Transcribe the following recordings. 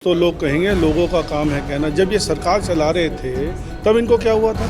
तो लोग कहेंगे लोगों का काम है कहना। जब ये सरकार चला रहे थे तब इनको क्या हुआ था?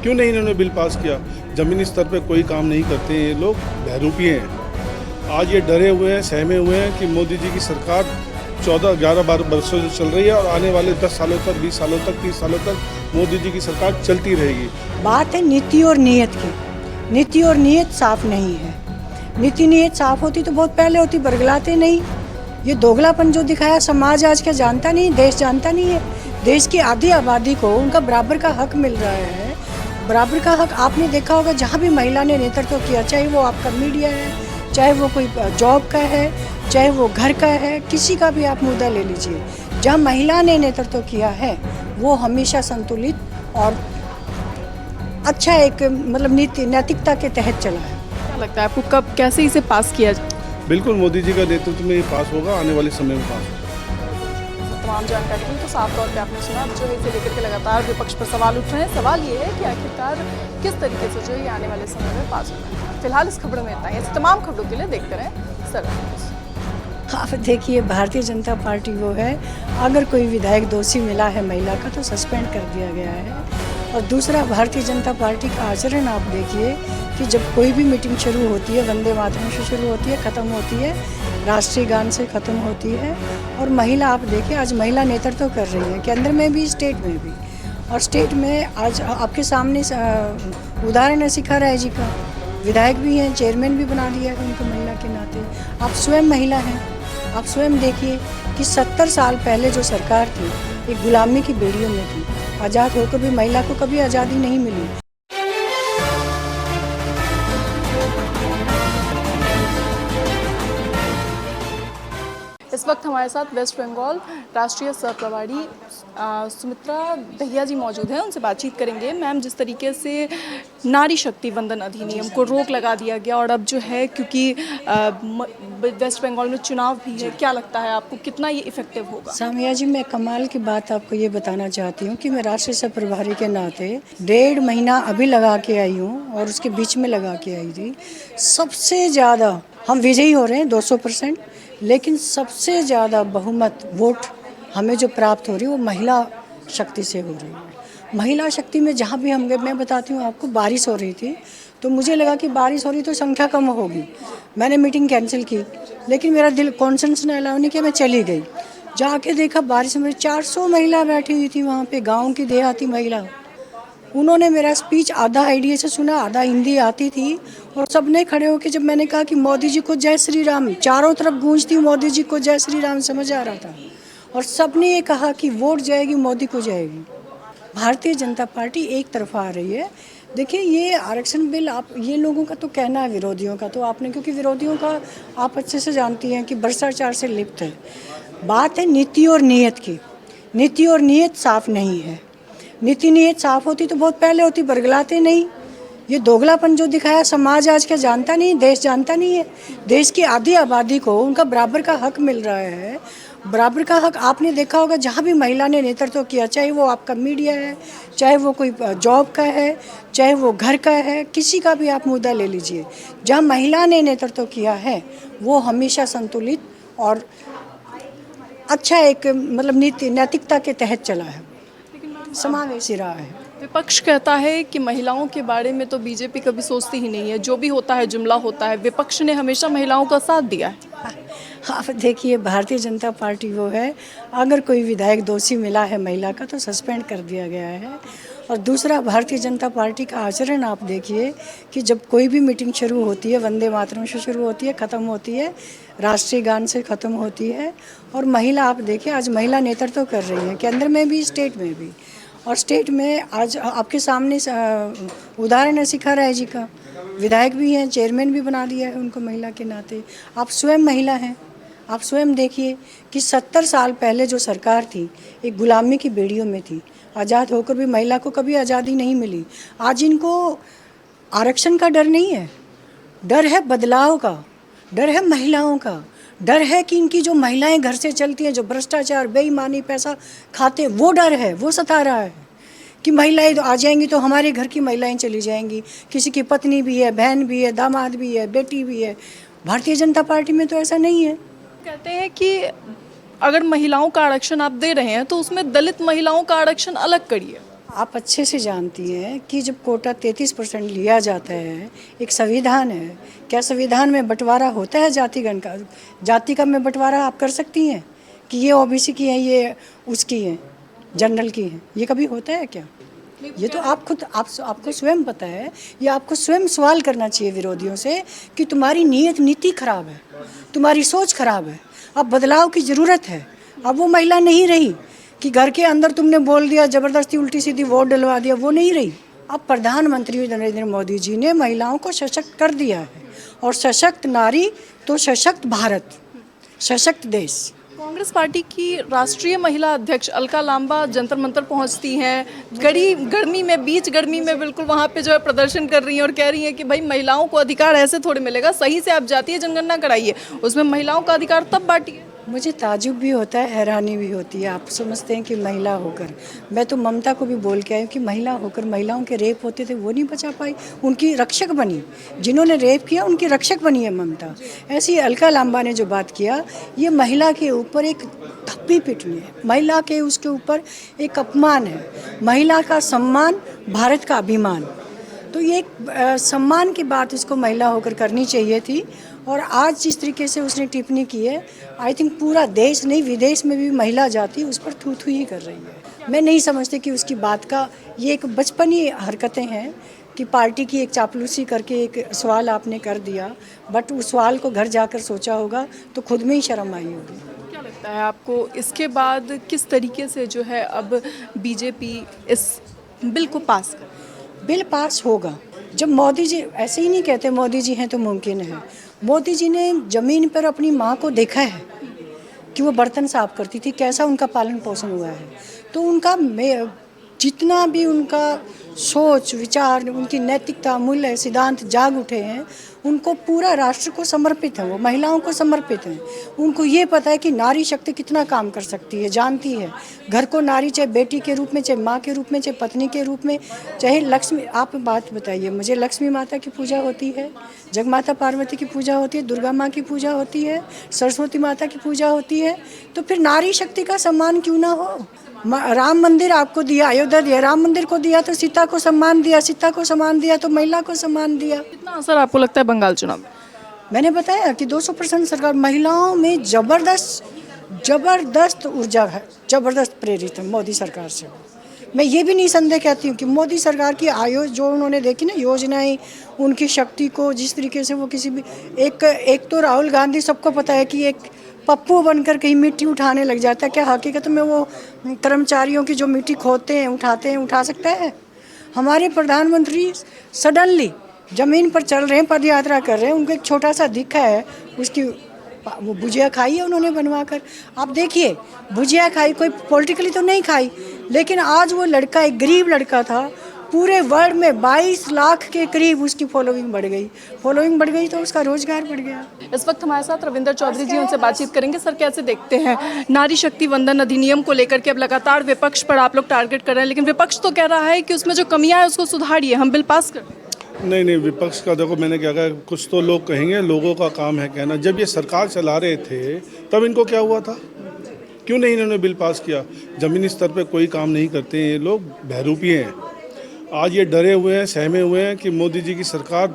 क्यों नहीं इन्होंने बिल पास किया? ज़मीनी स्तर पे कोई काम नहीं करते ये लोग, बहरूपी हैं। आज ये डरे हुए हैं, सहमे हुए हैं कि मोदी जी की सरकार 14, 11, 12 वर्षों से चल रही है और आने वाले 10 सालों तक, 20 सालों तक, 30 सालों तक मोदी जी की सरकार चलती रहेगी। बात है नीति और नीयत की। नीति और नीयत साफ नहीं है। नीति नीयत साफ होती तो बहुत पहले होती, बरगलाते नहीं। ये दोगलापन जो दिखाया समाज आज का जानता नहीं, देश जानता नहीं है। देश की आधी आबादी को उनका बराबर का हक मिल रहा है। बराबर का हक आपने देखा होगा, जहाँ भी महिला ने नेतृत्व किया, चाहे वो आपका मीडिया है, चाहे वो कोई जॉब का है, चाहे वो घर का है, किसी का भी आप मुद्दा ले लीजिए, जहाँ महिला ने नेतृत्व किया है वो हमेशा संतुलित और अच्छा एक मतलब नीति नैतिकता के तहत चला है। क्या लगता है आपको कब कैसे इसे पास किया जाए? बिल्कुल मोदी जी का नेतृत्व में ये पास होगा, आने वाले समय में पास होगा। तमाम जानकारी दी तो साफ तौर पे आपने सुना। जो है इसे लेकर के लगातार विपक्ष पर सवाल उठ रहे हैं। सवाल ये है कि आखिरकार किस तरीके से जो है ये आने वाले समय में पास होगा। फिलहाल इस खबरों में इतना ही। ऐसे तमाम खबरों के लिए देखते रहें सरकार न्यूज़। आप देखिए, भारतीय जनता पार्टी वो है, अगर कोई विधायक दोषी मिला है महिला का तो सस्पेंड कर दिया गया है। और दूसरा, भारतीय जनता पार्टी का आचरण आप देखिए कि जब कोई भी मीटिंग शुरू होती है, वंदे मातरम से शुरू होती है, ख़त्म होती है राष्ट्रीय गान से ख़त्म होती है। और महिला आप देखिए, आज महिला नेतृत्व कर रही है, केंद्र में भी, स्टेट में भी। और स्टेट में आज आपके सामने उदाहरण है शिखा राय जी का, विधायक भी हैं, चेयरमैन भी बना दिया है उनको महिला के नाते। आप स्वयं महिला हैं, आप स्वयं देखिए कि 70 साल पहले जो सरकार थी एक गुलामी की बेड़ियों में थी। आज़ाद होकर भी महिला को कभी आज़ादी नहीं मिली। इस वक्त हमारे साथ वेस्ट बंगाल राष्ट्रीय सह प्रभारी सुमित्रा दहिया जी मौजूद हैं। उनसे बातचीत करेंगे। मैम, जिस तरीके से नारी शक्ति वंदन अधिनियम को रोक लगा दिया गया और अब जो है क्योंकि वेस्ट बंगाल में चुनाव भी है, क्या लगता है आपको कितना ये इफेक्टिव होगा? सामिया जी, मैं कमाल की बात आपको ये बताना चाहती हूँ कि मैं राष्ट्रीय सह प्रभारी के नाते 1.5 महीना अभी लगा के आई हूँ और उसके बीच में लगा के आई थी। सबसे ज़्यादा हम विजयी हो रहे हैं 200%, लेकिन सबसे ज़्यादा बहुमत वोट हमें जो प्राप्त हो रही है वो महिला शक्ति से हो रही है। महिला शक्ति में जहाँ भी हम गए, मैं बताती हूँ आपको, बारिश हो रही थी तो मुझे लगा कि बारिश हो रही तो संख्या कम होगी, मैंने मीटिंग कैंसिल की, लेकिन मेरा दिल कॉन्शंस ने अलाउ नहीं किया, मैं चली गई। जाके देखा बारिश में 400 महिला बैठी हुई थी वहाँ पे, गाँव की देहाती महिला। उन्होंने मेरा स्पीच आधा आईडिया से सुना, आधा हिंदी आती थी, और सबने खड़े होकर जब मैंने कहा कि मोदी जी को जय श्री राम, चारों तरफ गूंजती मोदी जी को जय श्री राम समझ आ रहा था, और सबने ये कहा कि वोट जाएगी मोदी को जाएगी। भारतीय जनता पार्टी एक तरफा आ रही है। देखिए, ये आरक्षण बिल, आप ये लोगों का तो कहना है, विरोधियों का तो आपने, क्योंकि विरोधियों का आप अच्छे से जानती हैं कि भ्रष्टाचार से लिप्त है। बात है नीति और नीयत की। नीति और नीयत साफ नहीं है। नीति नीयत साफ होती तो बहुत पहले होती, बरगलाते नहीं। ये दोगलापन जो दिखाया समाज आज का जानता नहीं, देश जानता नहीं है। देश की आधी आबादी को उनका बराबर का हक मिल रहा है। बराबर का हक आपने देखा होगा, जहाँ भी महिला ने नेतृत्व किया, चाहे वो आपका मीडिया है, चाहे वो कोई जॉब का है, चाहे वो घर का है, किसी का भी आप मुद्दा ले लीजिए, जहाँ महिला ने नेतृत्व किया है वो हमेशा संतुलित और अच्छा एक मतलब नीति नैतिकता के तहत चला है, समावेशी रहा है। विपक्ष कहता है कि महिलाओं के बारे में तो बीजेपी कभी सोचती ही नहीं है, जो भी होता है जुमला होता है। विपक्ष ने हमेशा महिलाओं का साथ दिया है। आप देखिए, भारतीय जनता पार्टी वो है, अगर कोई विधायक दोषी मिला है महिला का तो सस्पेंड कर दिया गया है। और दूसरा, भारतीय जनता पार्टी का आचरण आप देखिए कि जब कोई भी मीटिंग शुरू होती है, वंदे मातरम से शुरू होती है, ख़त्म होती है राष्ट्रीय गान से ख़त्म होती है। और महिला आप देखिए, आज महिला नेतृत्व कर रही है, केंद्र में भी, स्टेट में भी। और स्टेट में आज आपके सामने उदाहरण है शिखा राय जी का, विधायक भी हैं, चेयरमैन भी बना दिया है उनको महिला के नाते। आप स्वयं महिला हैं, आप स्वयं देखिए कि 70 साल पहले जो सरकार थी एक गुलामी की बेड़ियों में थी। आज़ाद होकर भी महिला को कभी आज़ादी नहीं मिली। आज इनको आरक्षण का डर नहीं है, डर है बदलाव का, डर है महिलाओं का, डर है कि इनकी जो महिलाएं घर से चलती हैं, जो भ्रष्टाचार, बेईमानी, पैसा खाते, वो डर है, वो सता रहा है कि महिलाएं आ जाएंगी तो हमारे घर की महिलाएं चली जाएंगी। किसी की पत्नी भी है, बहन भी है, दामाद भी है, बेटी भी है। भारतीय जनता पार्टी में तो ऐसा नहीं है। कहते हैं कि अगर महिलाओं का आरक्षण आप दे रहे हैं तो उसमें दलित महिलाओं का आरक्षण अलग करिए। आप अच्छे से जानती हैं कि जब कोटा 33% लिया जाता है, एक संविधान है, क्या संविधान में बंटवारा होता है जातिगण का? जाति का में बंटवारा आप कर सकती हैं कि ये ओबीसी की है, ये उसकी है, जनरल की है? ये कभी होता है क्या? ये तो आप खुद आपको स्वयं पता है। ये आपको स्वयं सवाल करना चाहिए विरोधियों से कि तुम्हारी नीति खराब है, तुम्हारी सोच खराब है, अब बदलाव की ज़रूरत है। अब वो महिला नहीं रही कि घर के अंदर तुमने बोल दिया, ज़बरदस्ती उल्टी सीधी वोट डलवा दिया, वो नहीं रही। अब प्रधानमंत्री नरेंद्र मोदी जी ने महिलाओं को सशक्त कर दिया है, और सशक्त नारी तो सशक्त भारत, सशक्त देश। कांग्रेस पार्टी की राष्ट्रीय महिला अध्यक्ष अलका लांबा जंतर मंतर पहुंचती हैं, बीच गर्मी में बिल्कुल वहां पे जो है प्रदर्शन कर रही हैं और कह रही हैं कि भाई महिलाओं को अधिकार ऐसे थोड़े मिलेगा, सही से आप जातीय जनगणना कराइए, उसमें महिलाओं का अधिकार तब बांटिए। मुझे ताजुब भी होता है, हैरानी भी होती है। आप समझते हैं कि महिला होकर, मैं तो ममता को भी बोल के आई हूँ कि महिला होकर महिलाओं के रेप होते थे वो नहीं बचा पाई, उनकी रक्षक बनी। जिन्होंने रेप किया उनकी रक्षक बनी है ममता। ऐसी अलका लांबा ने जो बात किया, ये महिला के ऊपर एक थप्पी पिटनी है, महिला के उसके ऊपर एक अपमान है। महिला का सम्मान भारत का अभिमान, तो ये एक सम्मान की बात उसको महिला होकर करनी चाहिए थी। और आज जिस तरीके से उसने टिप्पणी की है, आई थिंक पूरा देश नहीं विदेश में भी महिला जाति उस पर थू थू ही कर रही है। मैं नहीं समझती कि उसकी बात का ये एक बचपनी हरकतें हैं कि पार्टी की एक चापलूसी करके एक सवाल आपने कर दिया, बट उस सवाल को घर जाकर सोचा होगा तो खुद में ही शर्म आई होगी। क्या लगता है आपको इसके बाद किस तरीके से जो है अब बीजेपी इस बिल को पास करे? बिल पास होगा जब मोदी जी, ऐसे ही नहीं कहते मोदी जी हैं तो मुमकिन है। मोदी जी ने ज़मीन पर अपनी माँ को देखा है कि वो बर्तन साफ करती थी, कैसा उनका पालन पोषण हुआ है। तो उनका जितना भी उनका सोच विचार, उनकी नैतिकता, मूल्य, सिद्धांत जाग उठे हैं, उनको पूरा राष्ट्र को समर्पित है, वो महिलाओं को समर्पित हैं। उनको ये पता है कि नारी शक्ति कितना काम कर सकती है, जानती है। घर को नारी चाहे बेटी के रूप में, चाहे माँ के रूप में, चाहे पत्नी के रूप में, चाहे लक्ष्मी। आप बात बताइए मुझे, लक्ष्मी माता की पूजा होती है, जगमाता पार्वती की पूजा होती है, दुर्गा माँ की पूजा होती है, सरस्वती माता की पूजा होती है, तो फिर नारी शक्ति का सम्मान क्यों ना हो? राम मंदिर आपको दिया, अयोध्या दिया, राम मंदिर को दिया तो सीता को सम्मान दिया, सीता को सम्मान दिया तो महिला को सम्मान दिया। कितना असर आपको लगता है बंगाल चुनाव में? मैंने बताया कि 200% सरकार महिलाओं में जबरदस्त ऊर्जा है, जबरदस्त प्रेरित है मोदी सरकार से। मैं ये भी नहीं संदेह कहती हूँ कि मोदी सरकार की जो उन्होंने देखी ना योजनाएं, उनकी शक्ति को जिस तरीके से वो किसी भी एक तो राहुल गांधी, सबको पता है कि एक पप्पू बनकर कहीं मिट्टी उठाने लग जाता है, क्या हकीकत में वो कर्मचारियों की जो मिट्टी खोदते हैं उठाते हैं, उठा सकता है? हमारे प्रधानमंत्री सडनली ज़मीन पर चल रहे हैं, पद यात्रा कर रहे हैं, उनको एक छोटा सा दिखा है, उसकी वो भुजिया खाई है उन्होंने बनवा कर। आप देखिए भुजिया खाई, कोई पॉलिटिकली तो नहीं खाई, लेकिन आज वो लड़का एक गरीब लड़का था, पूरे वर्ल्ड में 22 लाख के करीब उसकी फॉलोइंग बढ़ गई तो उसका रोजगार बढ़ गया। इस वक्त हमारे साथ रविंदर चौधरी जी, उनसे बातचीत करेंगे। सर, कैसे देखते हैं नारी शक्ति वंदन अधिनियम को लेकर के अब लगातार विपक्ष पर आप लोग टारगेट कर रहे हैं, लेकिन विपक्ष तो कह रहा है कि उसमें जो कमियां हैं उसको सुधारिए, हम बिल पास कर। नहीं, विपक्ष का देखो, मैंने क्या कहा, कुछ तो लोग कहेंगे, लोगों का काम है कहना। जब ये सरकार चला रहे थे तब इनको क्या हुआ था? क्यों नहीं इन्होंने बिल पास किया? ज़मीनी स्तर पे कोई काम नहीं करते हैं ये लोग, बहरूपीय हैं। आज ये डरे हुए हैं, सहमे हुए हैं कि मोदी जी की सरकार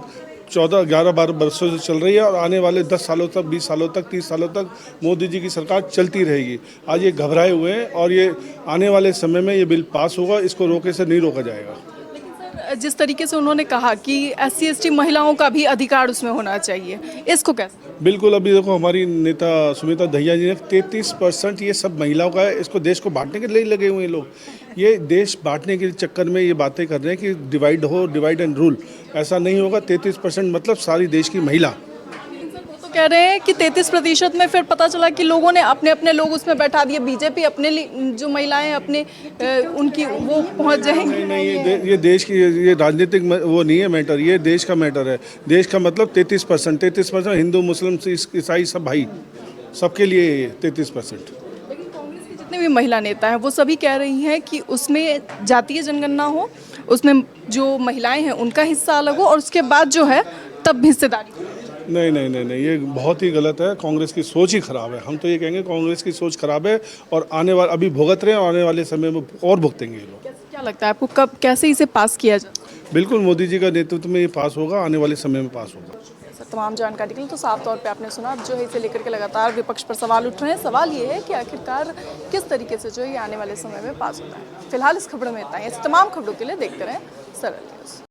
14, 11, 12 वर्षों से चल रही है और आने वाले 10 सालों तक, 20 सालों तक, 30 सालों तक मोदी जी की सरकार चलती रहेगी। आज ये घबराए हुए हैं और ये आने वाले समय में ये बिल पास होगा, इसको रोके से नहीं रोका जाएगा। जिस तरीके से उन्होंने कहा कि SC ST महिलाओं का भी अधिकार उसमें होना चाहिए, इसको कैसे? बिल्कुल, अभी देखो हमारी नेता सुमित्रा दहिया जी ने 33% ये सब महिलाओं का है, इसको देश को बांटने के लिए लगे हुए हैं लोग। ये देश बांटने के चक्कर में ये बातें कर रहे हैं कि डिवाइड एंड रूल। ऐसा नहीं होगा। 33% मतलब सारी देश की महिला। तो कह रहे हैं कि 33% में फिर पता चला कि लोगों ने अपने अपने लोग उसमें बैठा दिए, बीजेपी अपने लिए जो महिलाएं अपने उनकी वो पहुंच जाएंगी। नहीं, ये देश की, ये राजनीतिक वो नहीं है मैटर, ये देश का मैटर है। देश का मतलब 33% हिंदू, मुस्लिम, ईसाई सब भाई, सबके लिए 33%। लेकिन कांग्रेस के जितने भी महिला नेता हैं वो सभी कह रही हैं कि उसमें जातीय जनगणना हो, उसमें जो महिलाएं हैं उनका हिस्सा अलग हो और उसके बाद जो है तब हिस्सेदारी। नहीं नहीं नहीं नहीं, ये बहुत ही गलत है। कांग्रेस की सोच ही खराब है। हम तो ये कहेंगे कांग्रेस की सोच खराब है और आने वाले अभी भुगत रहे हैं और आने वाले समय में और भुगतेंगे ये लोग। क्या लगता है आपको कब कैसे इसे पास किया जाए? बिल्कुल मोदी जी का नेतृत्व में ये पास होगा, आने वाले समय में पास होगा। सर, तमाम जानकारी के लिए तो साफ तौर पे आपने सुना। अब जो है इसे लेकर के लगातार विपक्ष पर सवाल उठ रहे हैं। सवाल ये है कि आखिरकार किस तरीके से जो है ये आने वाले समय में पास होता है। फिलहाल इस खबरों में इतना ही। ऐसी तमाम खबरों के लिए देखते रहें सरल न्यूज़।